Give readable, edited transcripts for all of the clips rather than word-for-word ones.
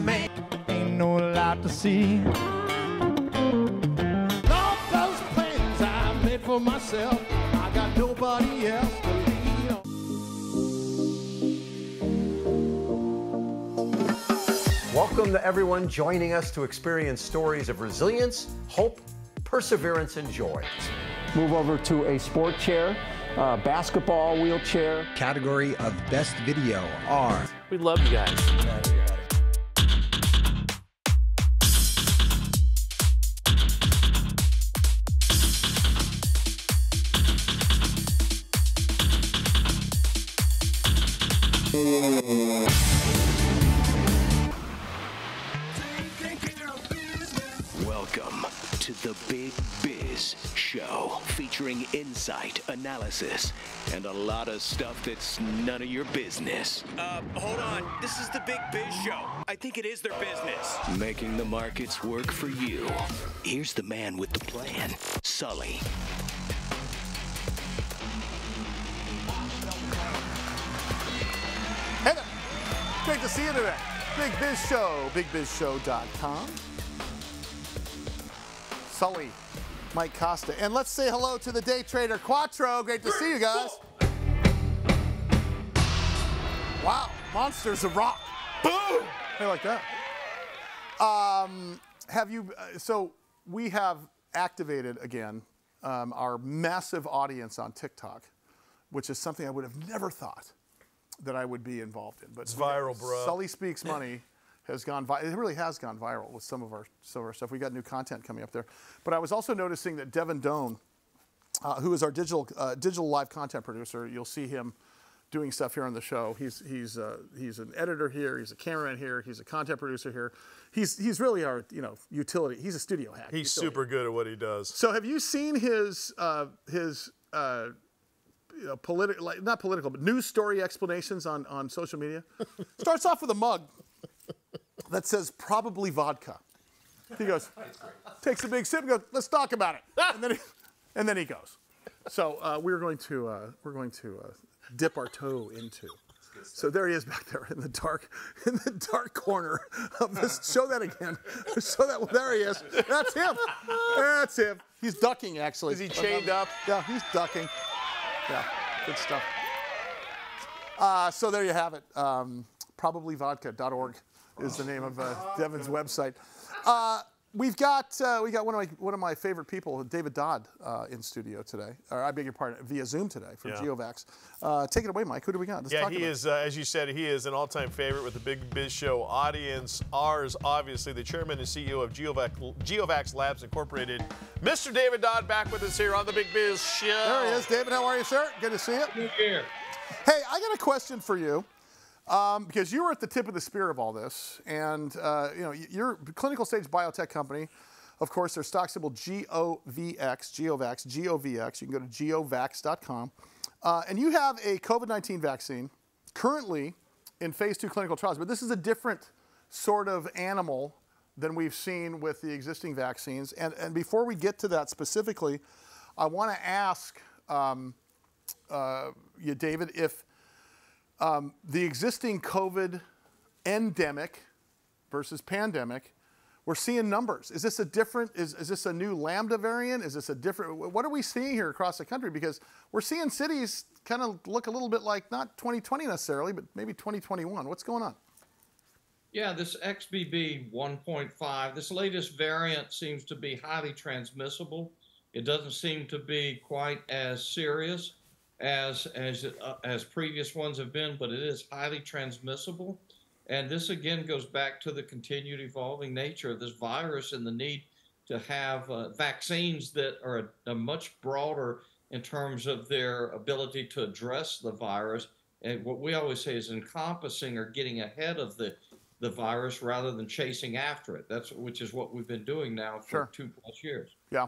man. Ain't no lot to see. All those plans I made for myself, I got nobody else to lean on. Welcome to everyone joining us to experience stories of resilience, hope, perseverance, and joy. Move over to a sport chair, basketball wheelchair. Category of best video are. We love you guys. Welcome to the Big Biz Show, featuring insight, analysis, and a lot of stuff that's none of your business. Hold on. This is the Big Biz Show. I think it is their business. Making the markets work for you. Here's the man with the plan, Sully. Hey there. Great to see you today. Big Biz Show, bigbizshow.com. Sully, Mike Costa. And let's say hello to the day trader Quattro. Great to see you guys. Wow, monsters of rock. Boom! Hey, like that. So we have activated again our massive audience on TikTok, which is something I would have never thought that I would be involved in. But it's viral, bro. Sully Speaks Money has gone viral. It really has gone viral with some of our stuff. We got new content coming up there. But I was also noticing that Devin Doan, who is our digital live content producer, you'll see him doing stuff here on the show. He's an editor here. He's a cameraman here. He's a content producer here. He's really our utility. He's a studio hack. He's super good at what he does. So have you seen his political, not political, but news story explanations on social media? Starts off with a mug that says probably vodka. He goes, takes a big sip and goes, let's talk about it. And then he goes. So we're going to dip our toe into. So there he is back there in the dark corner of this. Show that again. Show that. There he is. That's him. That's him. He's ducking actually. Is he chained up? Yeah, he's ducking. Yeah, good stuff. So there you have it. Probablyvodka.org is the name of Devin's website. We've got one of my favorite people, David Dodd, in studio today. Or I beg your pardon, via Zoom today from GeoVax. Take it away, Mike. Who do we got? Let's talk he is, as you said, he is an all-time favorite with the Big Biz Show audience. Ours, obviously, the chairman and CEO of GeoVax Labs Incorporated, Mr. David Dodd, back with us here on the Big Biz Show. There he is, David. How are you, sir? Good to see you. Good here. Hey, I got a question for you. Because you were at the tip of the spear of all this, and you're a clinical stage biotech company. Of course, their stock symbol GeoVax. GeoVax. You can go to geovax.com. And you have a COVID-19 vaccine currently in phase 2 clinical trials, but this is a different sort of animal than we've seen with the existing vaccines. And before we get to that specifically, I want to ask you, David, if the existing COVID endemic versus pandemic, we're seeing numbers. Is this a different, is this a new Lambda variant? Is this a different, what are we seeing here across the country? Because we're seeing cities kind of look a little bit like not 2020 necessarily, but maybe 2021. What's going on? Yeah, this XBB 1.5, this latest variant seems to be highly transmissible. It doesn't seem to be quite as serious as previous ones have been, but it is highly transmissible. And this again goes back to the continued evolving nature of this virus and the need to have vaccines that are a much broader in terms of their ability to address the virus. And what we always say is encompassing or getting ahead of the virus rather than chasing after it. Which is what we've been doing now for 2+ years. Yeah,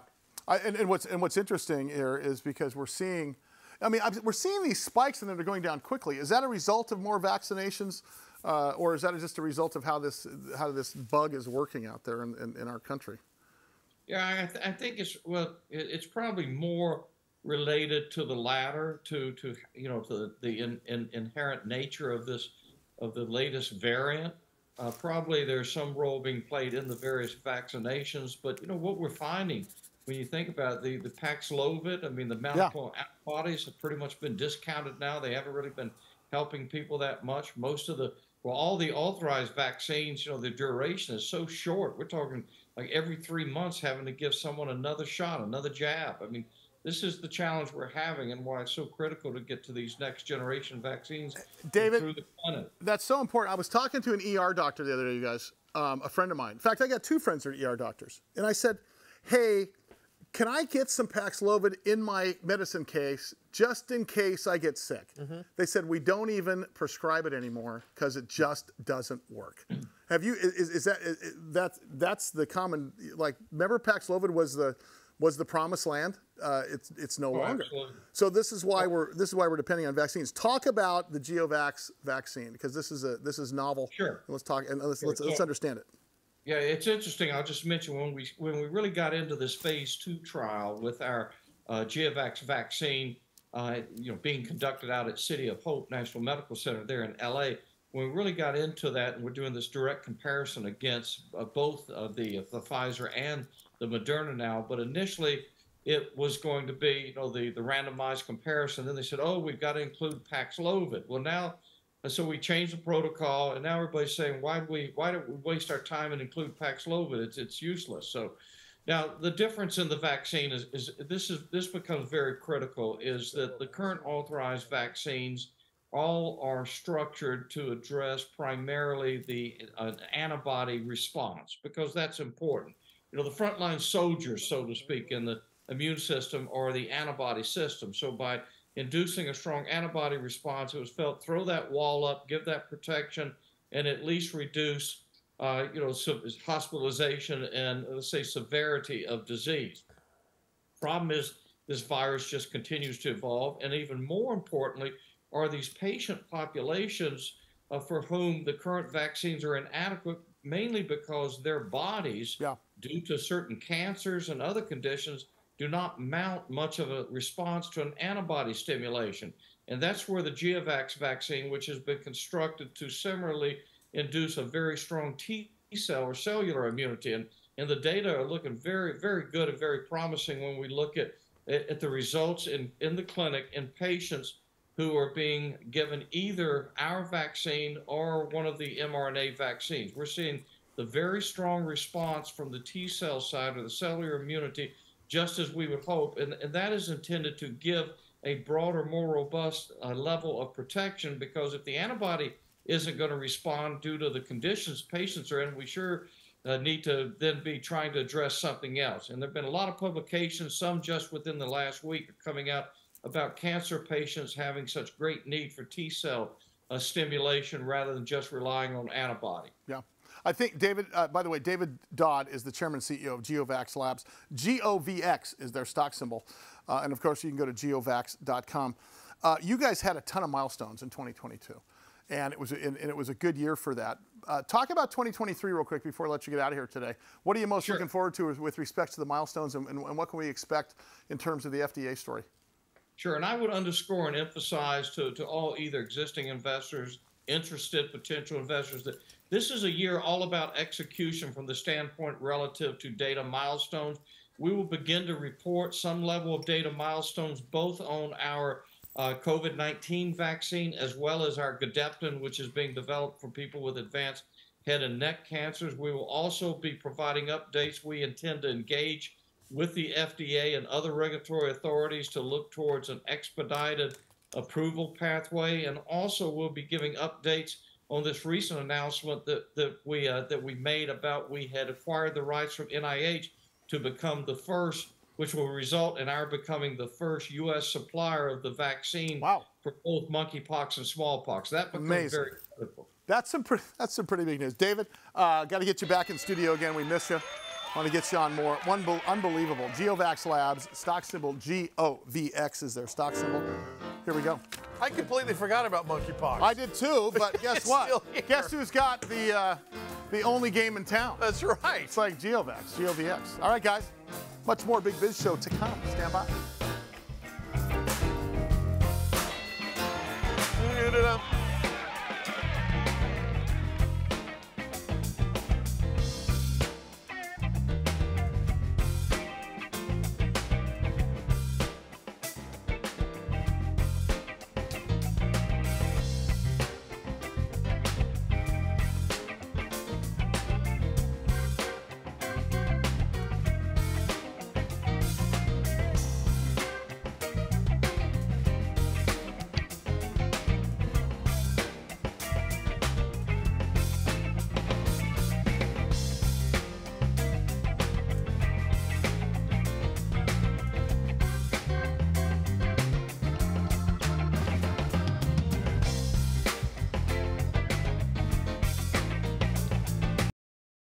and what's interesting here is because we're seeing. We're seeing these spikes and they're going down quickly. Is that a result of more vaccinations, or is that just a result of how this bug is working out there in our country? Yeah, I think it's probably more related to the latter, to the inherent nature of the latest variant. Probably there's some role being played in the various vaccinations, but what we're finding when you think about the Paxlovid, I mean, the monoclonal antibodies have pretty much been discounted now. They haven't really been helping people that much. Most of all the authorized vaccines, the duration is so short. We're talking like every 3 months having to give someone another shot, another jab. I mean, this is the challenge we're having and why it's so critical to get to these next generation vaccines David, through the clinic. That's so important. I was talking to an ER doctor the other day, you guys, a friend of mine. In fact, I got 2 friends that are ER doctors. And I said, hey, can I get some Paxlovid in my medicine case just in case I get sick? They said, we don't even prescribe it anymore because it just doesn't work. Have you, that's the common, like, remember Paxlovid was the promised land? It's no longer. Absolutely. So this is why we're depending on vaccines. Talk about the GeoVax vaccine because this is novel. Sure. Let's talk and let's understand it. Yeah, it's interesting. I'll just mention when we really got into this phase 2 trial with our GeoVax vaccine, being conducted out at City of Hope National Medical Center there in LA. When we really got into that, and we're doing this direct comparison against both the Pfizer and the Moderna now, but initially it was going to be the randomized comparison. Then they said, oh, we've got to include Paxlovid. Well, now. And so we changed the protocol, and now everybody's saying, why don't we waste our time and include Paxlovid? It's useless. So now the difference in the vaccine is this becomes very critical, is that the current authorized vaccines all are structured to address primarily the antibody response, because that's important. The frontline soldiers, so to speak, in the immune system are the antibody system. So by inducing a strong antibody response, it was felt throw that wall up, give that protection, and at least reduce, hospitalization and, let's say, severity of disease. Problem is this virus just continues to evolve, and even more importantly are these patient populations for whom the current vaccines are inadequate, mainly because their bodies, due to certain cancers and other conditions, do not mount much of a response to an antibody stimulation. And that's where the GeoVax vaccine, which has been constructed to similarly induce a very strong T cell or cellular immunity. And the data are looking very, very good and very promising when we look at the results in the clinic in patients who are being given either our vaccine or one of the mRNA vaccines. We're seeing the very strong response from the T cell side or the cellular immunity, just as we would hope, and that is intended to give a broader, more robust level of protection, because if the antibody isn't going to respond due to the conditions patients are in, we sure need to then be trying to address something else. And there have been a lot of publications, some just within the last week, coming out about cancer patients having such great need for T-cell stimulation rather than just relying on antibody. Yeah. I think, David, by the way, David Dodd is the chairman and CEO of GeoVax Labs. GeoVX is their stock symbol. And, of course, you can go to geovax.com. You guys had a ton of milestones in 2022, and it was a good year for that. Talk about 2023 real quick before I let you get out of here today. What are you most looking forward to with respect to the milestones, and what can we expect in terms of the FDA story? Sure, and I would underscore and emphasize to all either existing investors, interested potential investors, that this is a year all about execution from the standpoint relative to data milestones. We will begin to report some level of data milestones both on our COVID-19 vaccine as well as our Gedeptin, which is being developed for people with advanced head and neck cancers. We will also be providing updates. We intend to engage with the FDA and other regulatory authorities to look towards an expedited approval pathway, and also we'll be giving updates on this recent announcement that we made about we had acquired the rights from NIH to become the first, which will result in our becoming the first U.S. supplier of the vaccine for both monkeypox and smallpox. That becomes very critical. That's some pretty big news. David, got to get you back in studio again. We miss you. Want to get you on more. Unbelievable. GeoVax Labs, stock symbol GOVX is their stock symbol. Here we go. I completely forgot about monkeypox. I did too, but guess what? Guess who's got the only game in town? That's right. It's like GeoVax, GOVX. All right, guys. Much more Big Biz Show to come. Stand by.